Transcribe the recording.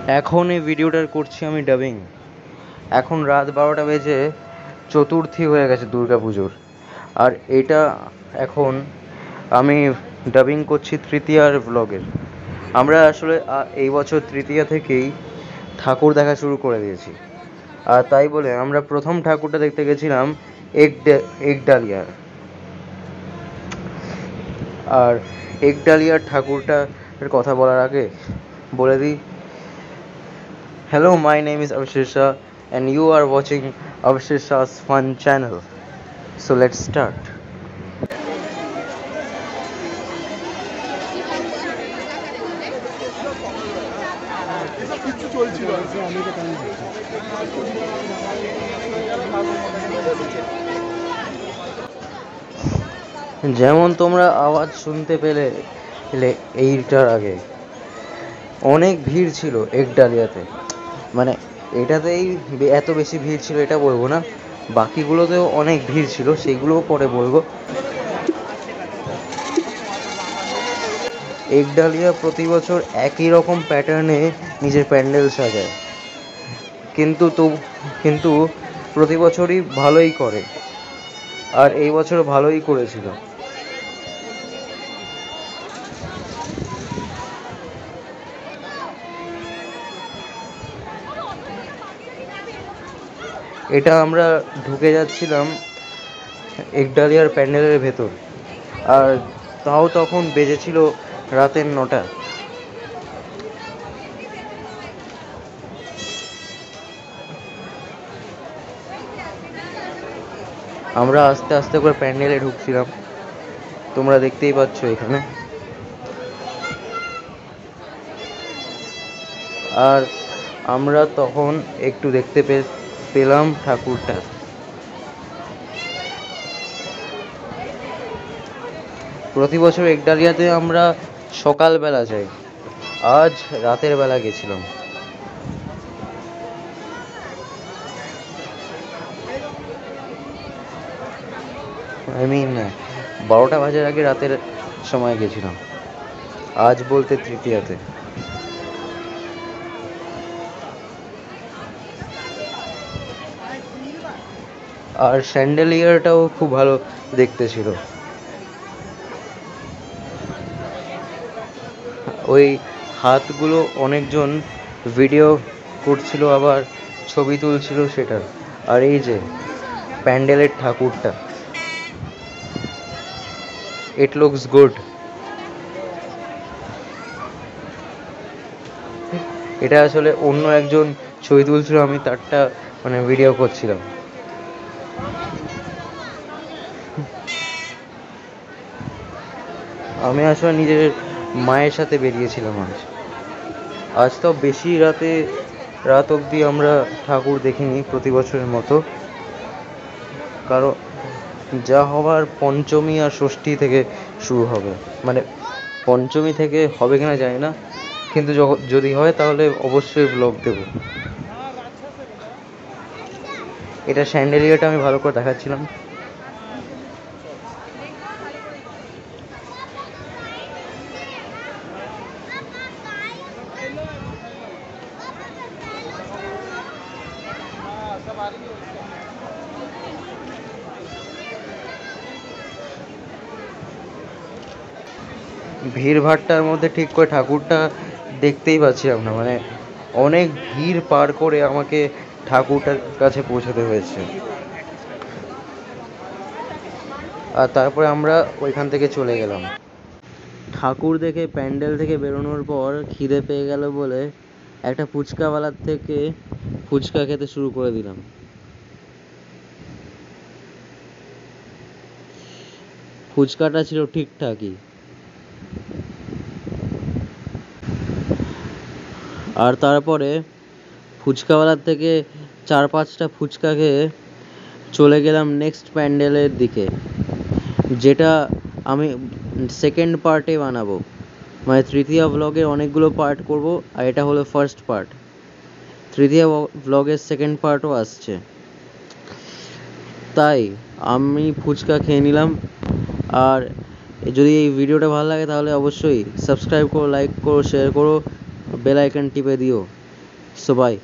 এখন এই ভিডিওটা করছি আমি ডাবিং। এখন রাত 12টা বেজে চতুর্থী হয়ে গেছে দুর্গা পুজোর। আর এটা এখন আমি ডাবিং করছি তৃতীয়ার ব্লগের। আমরা আসলে এই বছর তৃতীয়া থেকেই ঠাকুর দেখা শুরু করে দিয়েছি। আর তাই বলে আমরা প্রথম ঠাকুরটা দেখতে গেছিলাম একডালিয়ার। আর একডালিয়ার ঠাকুরটার কথা বলার আগে বলে দিই, hello, my name is Abhishek Shah and you are watching Abhishek Shah's fun channel. So let's start. যেমন তোমরা আওয়াজ শুনতে পেলে এইটার আগে অনেক ভিড় ছিল একডালিয়াতে। মানে এটাতেই এত বেশি ভিড় ছিল এটা বলবো না, বাকিগুলোতেও অনেক ভিড় ছিল, সেইগুলোও পরে বলবো। একডালিয়া প্রতি বছর একই রকম প্যাটার্নে নিজের প্যান্ডেল সাজায়, কিন্তু প্রতি বছরই ভালোই করে, আর এই বছর ভালোই করেছিল। এটা আমরা ঢুকে যাচ্ছিলাম একডালিয়ার প্যান্ডেলের ভেতর, আর তাও তখন বেজেছিল রাতের 9টা। আমরা আস্তে আস্তে করে প্যান্ডেলে ঢুকছিলাম, তোমরা দেখতেই পাচ্ছ এখানে। আর আমরা তখন একটু দেখতে পেলাম ঠাকুরটা। প্রতি বছর একডালিয়াতে আমরা সকালবেলা যাই, আজ রাতের বেলা গেছিলাম। আই মিন 12টা বাজার আগে রাতের সময় গেছিলাম, আজ বলতে তৃতীয়াতে। আর স্যান্ডেলিয়ারটাও খুব ভালো দেখতে ছিল। ওই হাতগুলো অনেকজন ভিডিও করছিল, আবার ছবি তুলছিল সেটার। আর এই যে প্যান্ডেলের ঠাকুরটা, ইট লুকস গুড। এটা আসলে অন্য একজন ছবি তুলছিল, আমি তারটা ভিডিও করছিলাম। আমি আসলে নিজের মায়ের সাথে বেরিয়েছিলাম আজ তো বেশি রাত অবধি আমরা ঠাকুর দেখিনি প্রতি বছরের মতো, কারণ যা হবার পঞ্চমী আর ষষ্ঠী থেকে শুরু হবে। পঞ্চমী থেকে হবে কিনা জানি না, কিন্তু যদি হয় তাহলে অবশ্যই ব্লগ দেব। এটা স্যান্ডেলিয়াটা আমি ভালো করে দেখাচ্ছিলাম। ভিড়ভাট্টার মধ্যে ঠিক করে ঠাকুরটা দেখতেই পাচ্ছিলাম না, অনেক ভিড় পার করে আমাকে ঠাকুরটার কাছে পৌঁছাতে হয়েছে। আর তারপরে আমরা ওইখান থেকে চলে গেলাম। ঠাকুর দেখে প্যান্ডেল থেকে বেরোনোর পর খিদে পেয়ে গেল বলে একটা ফুচকাওয়ালার থেকে ফুচকা খেতে শুরু করে দিলাম। ফুচকাটা ছিল ঠিকঠাকই, আর তারপরে ফুচকাওয়ালার থেকে 4-5টা ফুচকা খেয়ে চলে গেলাম নেক্সট প্যান্ডেলের দিকে, যেটা আমি সেকেন্ড পার্টে বানাবো। তৃতীয় ব্লগের অনেকগুলো পার্ট করব, আর এটা হলো ফার্স্ট পার্ট। তৃতীয় ব্লগের সেকেন্ড পার্টও আসছে, তাই আমি ফুচকা খেয়ে নিলাম। আর যদি এই ভিডিওটা ভালো লাগে তাহলে অবশ্যই সাবস্ক্রাইব করো, লাইক করো, শেয়ার করো, বেল আইকন টিপে দিও। So by.